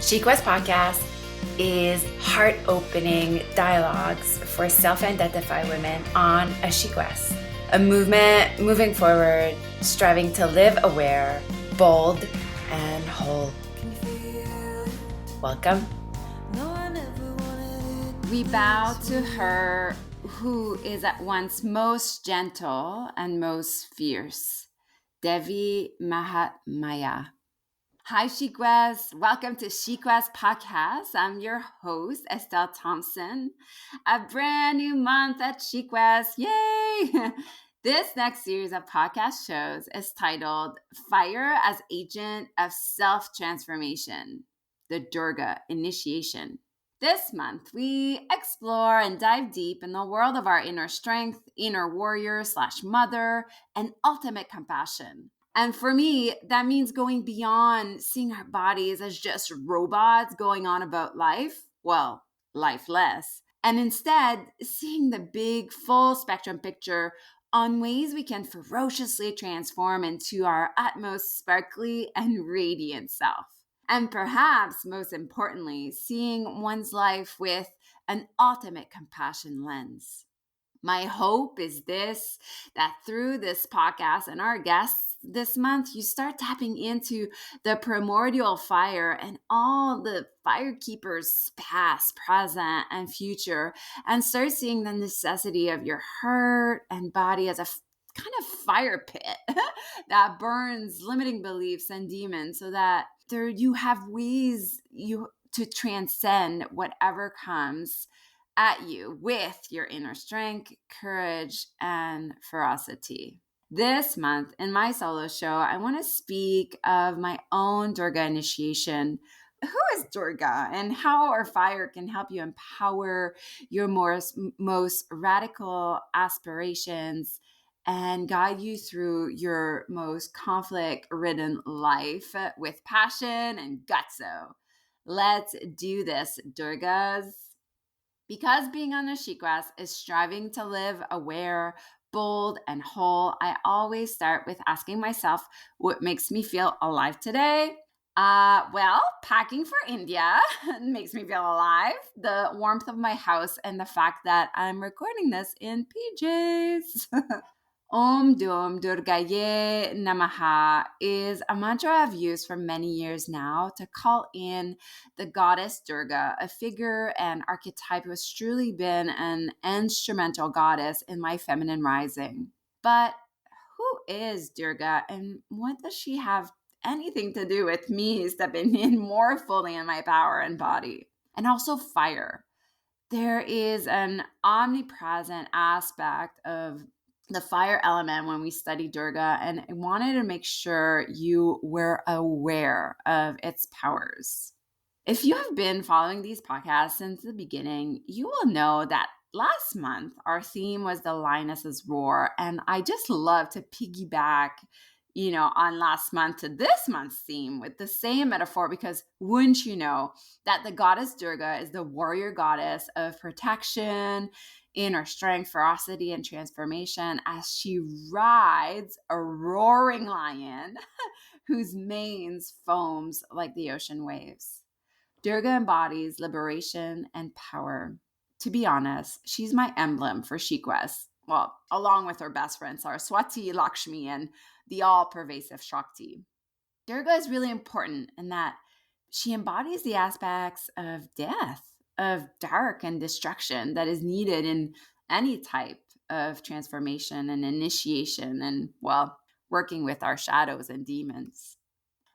She Quest Podcast is heart-opening dialogues for self-identified women on a She Quest, a movement moving forward, striving to live aware, bold, and whole. Welcome. We bow to her who is at once most gentle and most fierce, Devi Mahatmaya. Hi, She Quest. Welcome to She Quest Podcast. I'm your host, Estelle Thompson. A brand new month at She Quest. Yay! This next series of podcast shows is titled Fire as Agent of Self-Transformation, the Durga Initiation. This month, we explore and dive deep in the world of our inner strength, inner warrior / mother, and ultimate compassion. And for me, that means going beyond seeing our bodies as just robots going on about life, well, lifeless, and instead seeing the big, full spectrum picture on ways we can ferociously transform into our utmost sparkly and radiant self. And perhaps most importantly, seeing one's life with an ultimate compassion lens. My hope is that through this podcast and our guests this month, you start tapping into the primordial fire and all the fire keepers past, present, and future, and start seeing the necessity of your heart and body as a kind of fire pit that burns limiting beliefs and demons so that there you have ways to transcend whatever comes at you with your inner strength, courage, and ferocity. This month in my solo show, I want to speak of my own Durga initiation. Who is Durga and how our fire can help you empower your most radical aspirations and guide you through your most conflict-ridden life with passion and gutso. Let's do this, Durgas. Because being on the She Quest is striving to live aware, bold, and whole, I always start with asking myself what makes me feel alive today. Well, packing for India makes me feel alive. The warmth of my house and the fact that I'm recording this in PJs. Om Dum Durgaye Namaha is a mantra I've used for many years now to call in the goddess Durga, a figure and archetype who has truly been an instrumental goddess in my feminine rising. But who is Durga and what does she have anything to do with me stepping in more fully in my power and body? And also fire. There is an omnipresent aspect of the fire element when we study Durga, and I wanted to make sure you were aware of its powers. If you have been following these podcasts since the beginning, you will know that last month our theme was the lioness's roar, and I just love to piggyback on last month to this month's theme with the same metaphor, because wouldn't you know that the goddess Durga is the warrior goddess of protection, inner strength, ferocity, and transformation as she rides a roaring lion whose mane foams like the ocean waves. Durga embodies liberation and power. To be honest, she's my emblem for She Quest. Well, along with her best friend Saraswati, Lakshmi, and the all-pervasive Shakti. Durga is really important in that she embodies the aspects of death, of dark and destruction that is needed in any type of transformation and initiation and, well, working with our shadows and demons.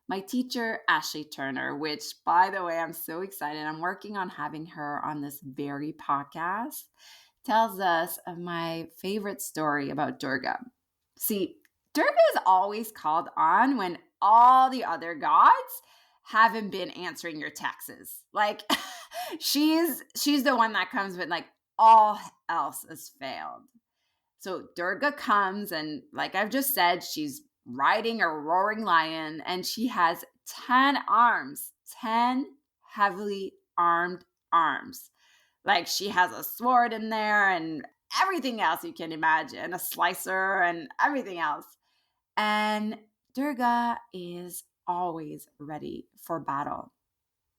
My teacher, Ashley Turner, which, by the way, I'm so excited. I'm working on having her on this very podcast, tells us of my favorite story about Durga. See, Durga is always called on when all the other gods haven't been answering your taxes. Like she's the one that comes when like all else has failed. So Durga comes and like I've just said, she's riding a roaring lion and she has 10 arms, 10 heavily armed arms. Like she has a sword in there and everything else you can imagine, a slicer and everything else. And Durga is always ready for battle.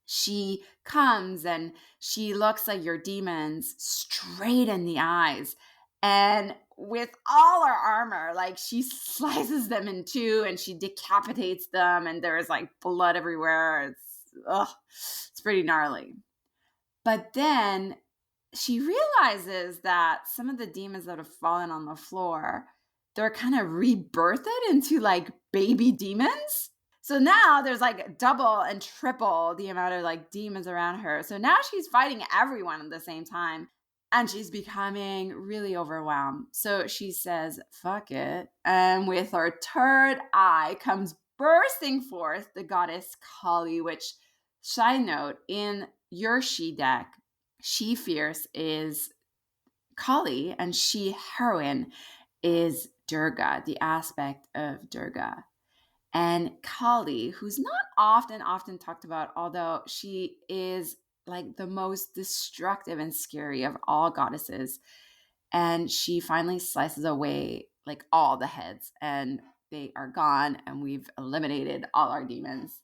She comes and she looks at your demons straight in the eyes. And with all her armor, like she slices them in two and she decapitates them. And there's like blood everywhere. It's pretty gnarly. But then she realizes that some of the demons that have fallen on the floor, they're kind of rebirthed into like baby demons. So now there's like double and triple the amount of like demons around her. So now she's fighting everyone at the same time and she's becoming really overwhelmed. So she says, fuck it. And with her third eye comes bursting forth the goddess Kali, which, side note, in your she deck, she fierce is Kali and she heroine is Durga, the aspect of Durga. And Kali, who's not often talked about, although she is like the most destructive and scary of all goddesses. And she finally slices away like all the heads and they are gone and we've eliminated all our demons.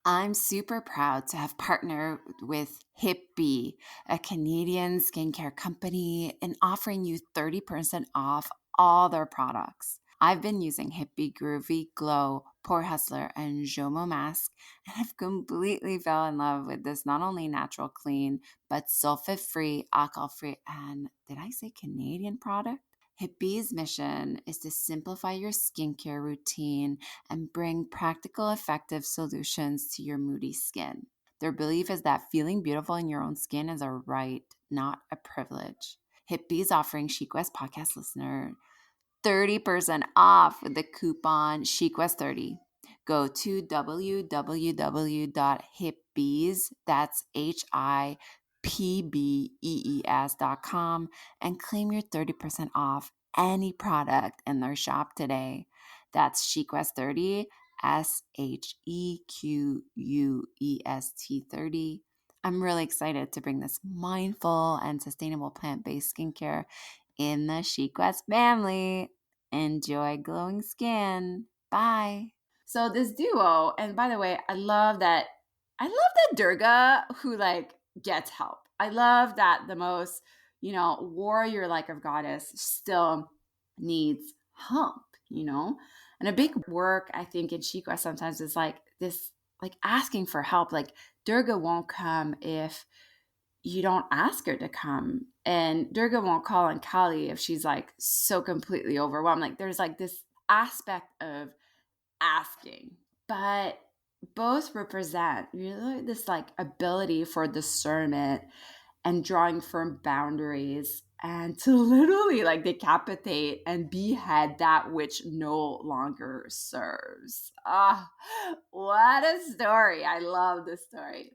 I'm super proud to have partnered with Hippie, a Canadian skincare company, and offering you 30% off all their products. I've been using Hippie Groovy Glow, Pore Hustler, and Jomo Mask, and I've completely fell in love with this not only natural clean, but sulfate-free, alcohol-free, and did I say Canadian product? Hippie's mission is to simplify your skincare routine and bring practical, effective solutions to your moody skin. Their belief is that feeling beautiful in your own skin is a right, not a privilege. Hippie's offering Chic West podcast listener 30% off with the coupon ChicWest30. Go to www.hipbees, that's HIPBEES.com, and claim your 30% off any product in their shop today. That's ChicWest30, SHEQUEST30. I'm really excited to bring this mindful and sustainable plant-based skincare in the Chic West family. Enjoy glowing skin. Bye. So this duo, and by the way, I love that Durga who like gets help. I love that the most, warrior like of goddess still needs help, And a big work I think in Chic West sometimes is like this, like asking for help. Like Durga won't come if you don't ask her to come. And Durga won't call on Kali if she's like so completely overwhelmed. Like there's like this aspect of asking, but both represent really this like ability for discernment and drawing firm boundaries and to literally like decapitate and behead that which no longer serves. What a story. I love this story.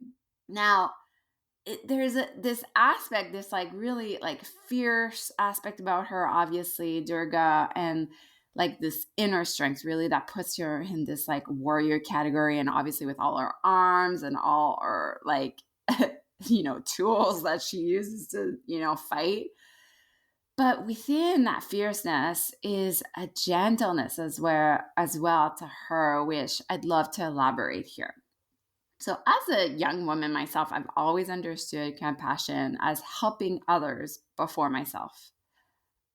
Now, there's this aspect, this like really like fierce aspect about her, obviously Durga, and like this inner strength really that puts her in this like warrior category, and obviously with all her arms and all her like tools that she uses to fight. But within that fierceness is a gentleness as well to her, which I'd love to elaborate here. So, as a young woman myself, I've always understood compassion as helping others before myself.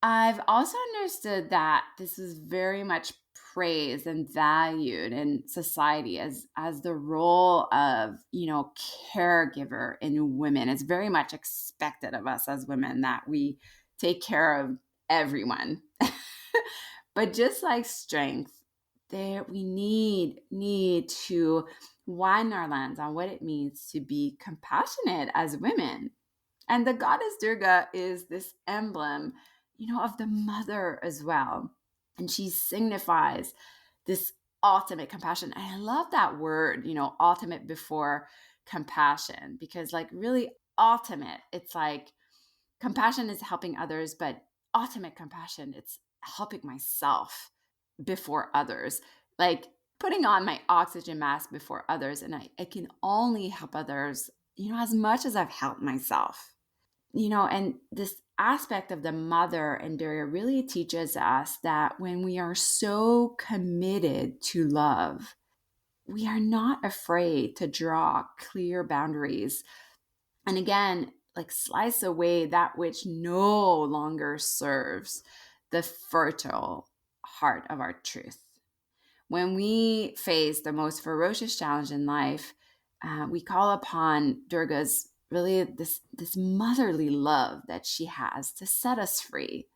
I've also understood that this is very much praised and valued in society as the role of, caregiver in women. It's very much expected of us as women that we take care of everyone. But just like strength, we need to widen our lens on what it means to be compassionate as women. And the goddess Durga is this emblem, of the mother as well. And she signifies this ultimate compassion. And I love that word, ultimate before compassion, because like really ultimate, it's like compassion is helping others, but ultimate compassion, it's helping myself before others. Like putting on my oxygen mask before others, and I can only help others, as much as I've helped myself. And this aspect of the mother and Durga really teaches us that when we are so committed to love, we are not afraid to draw clear boundaries. And again, like slice away that which no longer serves the fertile heart of our truth. When we face the most ferocious challenge in life, we call upon Durga's really this motherly love that she has to set us free.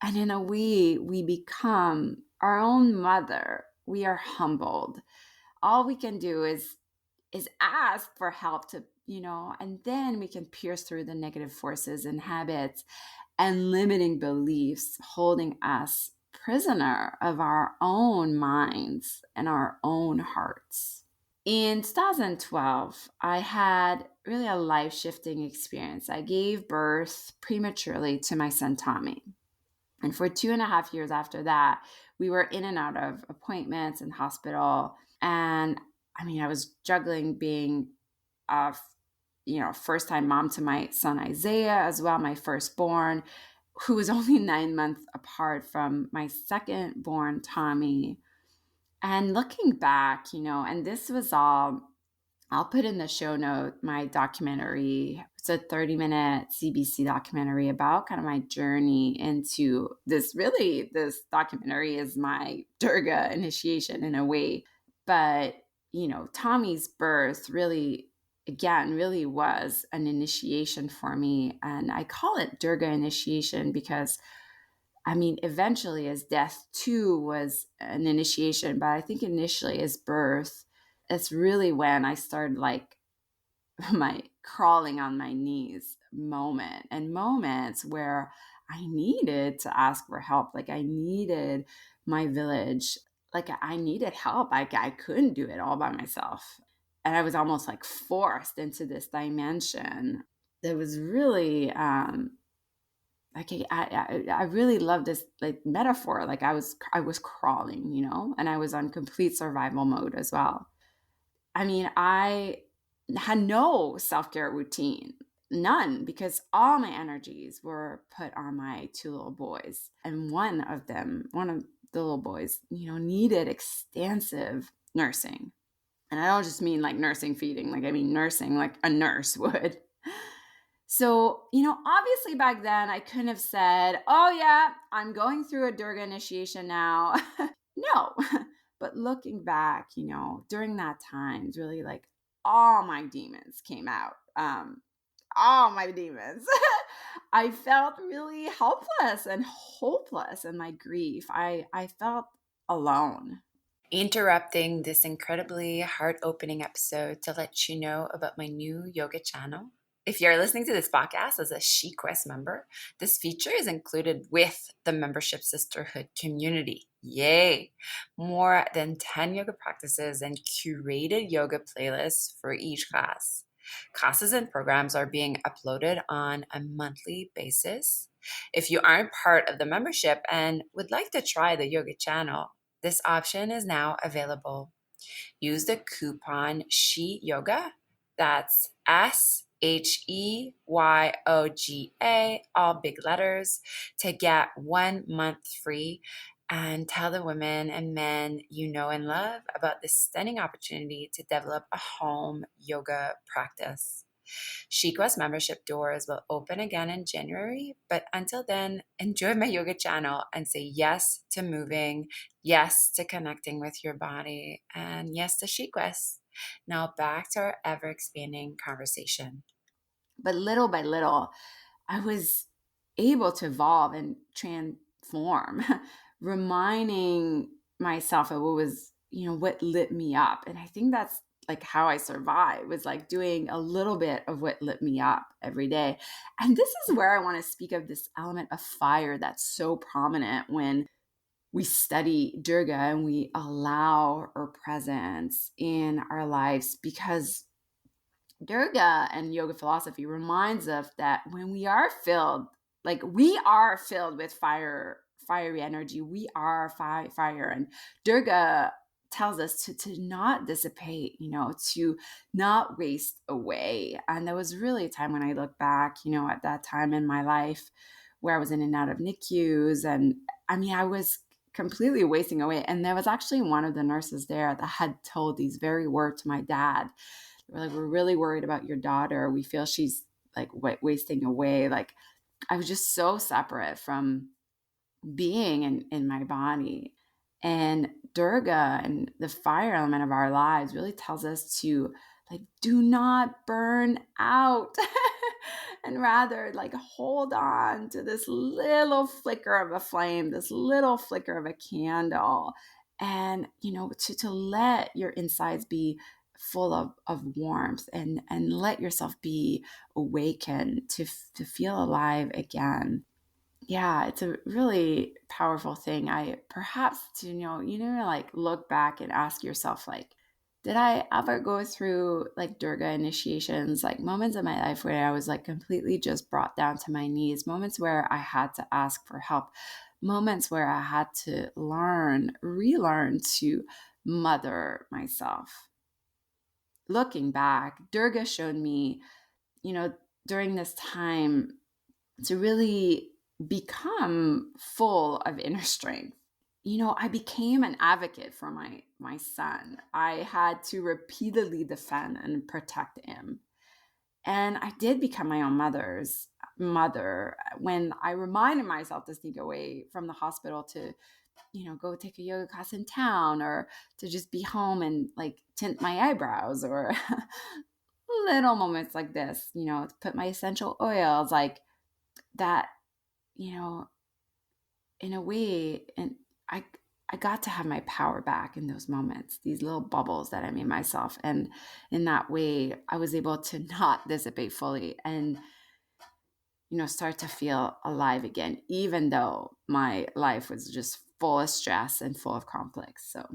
And in a way, we become our own mother. We are humbled. All we can do is ask for help to, and then we can pierce through the negative forces and habits and limiting beliefs holding us prisoner of our own minds and our own hearts. In 2012, I had really a life shifting experience. I gave birth prematurely to my son, Tommy. And for 2.5 years after that, we were in and out of appointments and hospital. And I was juggling being a first time mom to my son Isaiah as well, my firstborn, who was only 9 months apart from my second born Tommy. And looking back, and this was all, I'll put in the show note my documentary. It's a 30-minute CBC documentary about kind of my journey into this. Really, this documentary is my Durga initiation in a way. But, Tommy's birth really, again, really was an initiation for me. And I call it Durga initiation because eventually as death too was an initiation, but I think initially as birth, it's really when I started like my crawling on my knees moment, and moments where I needed to ask for help. Like I needed my village. Like I needed help. I couldn't do it all by myself. And I was almost like forced into this dimension that was really, like I really love this like metaphor. Like I was crawling, and I was on complete survival mode as well. I had no self-care routine, none, because all my energies were put on my two little boys. And one of the little boys, needed extensive nursing. And I don't just mean like nursing feeding, like I mean nursing like a nurse would. So, obviously back then I couldn't have said, oh yeah, I'm going through a Durga initiation now. No. But looking back, during that time, really like all my demons came out. All my demons. I felt really helpless and hopeless in my grief. I felt alone. Interrupting this incredibly heart-opening episode to let you know about my new yoga channel. If you're listening to this podcast as a SheQuest member, this feature is included with the membership sisterhood community. Yay! More than 10 yoga practices and curated yoga playlists for each class. Classes and programs are being uploaded on a monthly basis. If you aren't part of the membership and would like to try the yoga channel, this option is now available. Use the coupon SHEYOGA, that's SHEYOGA, all big letters, to get 1 month free, and tell the women and men you know and love about this stunning opportunity to develop a home yoga practice. SheQuest membership doors will open again in January, but until then, enjoy my yoga channel and say yes to moving, yes to connecting with your body, and yes to SheQuest. Now back to our ever-expanding conversation. But little by little, I was able to evolve and transform, reminding myself of what lit me up. And I think that's like how I survived, was like doing a little bit of what lit me up every day. And this is where I want to speak of this element of fire that's so prominent when we study Durga and we allow her presence in our lives, because Durga and yoga philosophy reminds us that when we are filled, like we are filled with fiery energy, we are fire. And Durga tells us to not dissipate, to not waste away. And there was really a time when I look back, at that time in my life where I was in and out of NICUs. And I was completely wasting away. And there was actually one of the nurses there that had told these very words to my dad. They were like, we're really worried about your daughter. We feel she's like wasting away. Like, I was just so separate from being in my body. And Durga and the fire element of our lives really tells us to like, do not burn out and rather like hold on to this little flicker of a flame, this little flicker of a candle, and, to let your insides be full of warmth and let yourself be awakened to feel alive again. Yeah, it's a really powerful thing. I perhaps to like look back and ask yourself, like, did I ever go through like Durga initiations, like moments in my life where I was like completely just brought down to my knees, moments where I had to ask for help, moments where I had to relearn to mother myself. Looking back, Durga showed me, during this time to really become full of inner strength. I became an advocate for my son. I had to repeatedly defend and protect him. And I did become my own mother's mother when I reminded myself to sneak away from the hospital to, go take a yoga class in town, or to just be home and like tint my eyebrows, or little moments like this, to put my essential oils, like that, in a way, and I got to have my power back in those moments, these little bubbles that I made myself. And in that way, I was able to not dissipate fully and, start to feel alive again, even though my life was just full of stress and full of conflicts. So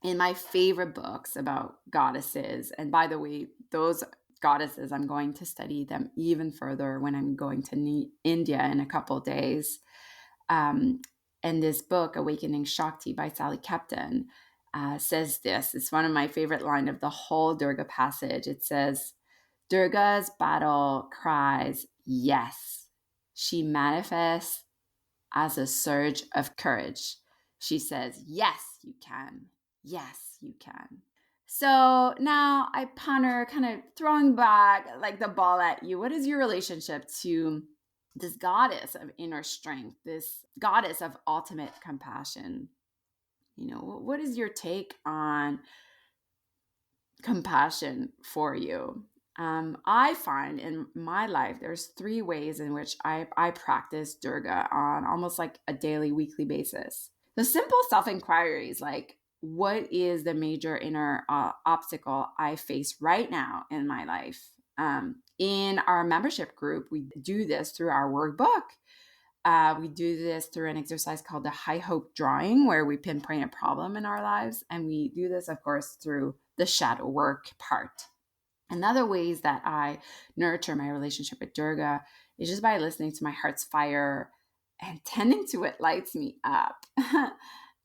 in my favorite books about goddesses, and by the way, those goddesses, I'm going to study them even further when I'm going to India in a couple of days. And this book, Awakening Shakti by Sally Kepton, says this. It's one of my favorite lines of the whole Durga passage. It says, Durga's battle cries, yes. She manifests as a surge of courage. She says, yes, you can. Yes, you can. So now I ponder, kind of throwing back like the ball at you. What is your relationship to this goddess of inner strength, this goddess of ultimate compassion? What is your take on compassion for you? I find in my life, there's 3 ways in which I practice Durga on almost like a daily, weekly basis. The simple self-inquiries, like, what is the major inner obstacle I face right now in my life? In our membership group, we do this through our workbook. We do this through an exercise called the high hope drawing, where we pinpoint a problem in our lives. And we do this, of course, through the shadow work part. Another ways that I nurture my relationship with Durga is just by listening to my heart's fire, and tending to it lights me up.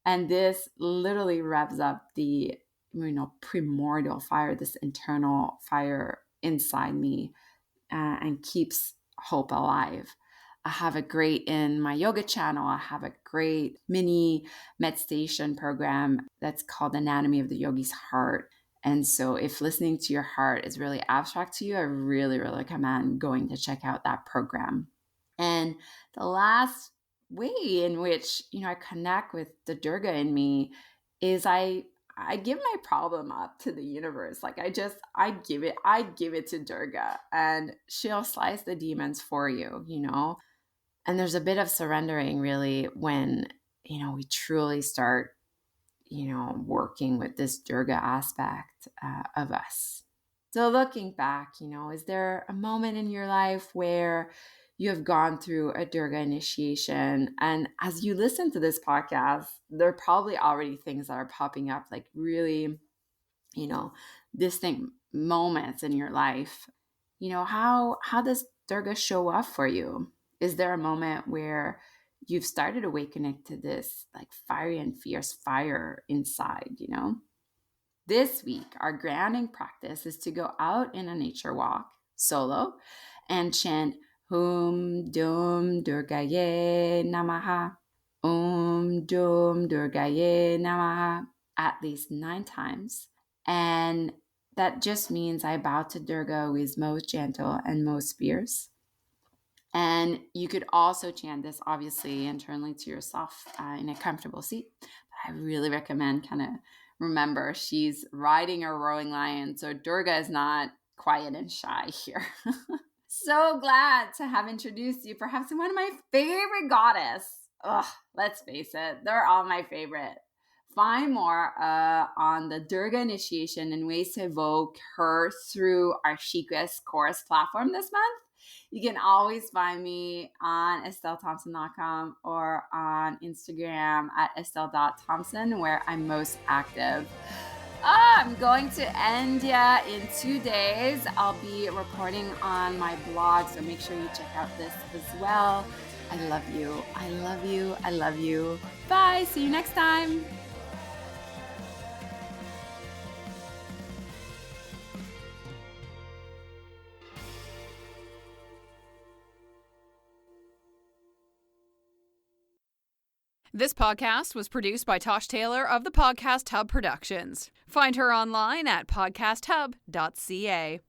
And this literally revs up the, primordial fire, this internal fire inside me, and keeps hope alive. I have in my yoga channel, I have a great mini meditation program that's called Anatomy of the Yogi's Heart. And so if listening to your heart is really abstract to you, I really, really recommend going to check out that program. And the last way in which, I connect with the Durga in me is I give my problem up to the universe. Like I give it to Durga, and she'll slice the demons for you, And there's a bit of surrendering really when, we truly start, working with this Durga aspect of us. So looking back, is there a moment in your life where you have gone through a Durga initiation? And as you listen to this podcast, there are probably already things that are popping up, like really, distinct moments in your life. How does Durga show up for you? Is there a moment where you've started awakening to this like fiery and fierce fire inside, This week, our grounding practice is to go out in a nature walk solo and chant Om Dum Durgaye Namaha. Om Dum Dum Durgaye Namaha at least 9 times. And that just means I bow to Durga, who is most gentle and most fierce. And you could also chant this, obviously, internally to yourself in a comfortable seat. But I really recommend kind of remember she's riding a roaring lion. So Durga is not quiet and shy here. So glad to have introduced you perhaps to one of my favorite goddess. Ugh, let's face it, they're all my favorite. Find more on the Durga Initiation and ways to evoke her through our Chiquest course platform this month. You can always find me on estellethompson.com or on Instagram at estelle.thompson, where I'm most active. I'm going to end in 2 days. I'll be reporting on my blog, so make sure you check out this as well. I love you. I love you. I love you. Bye. See you next time. This podcast was produced by Tosh Taylor of the Podcast Hub Productions. Find her online at podcasthub.ca.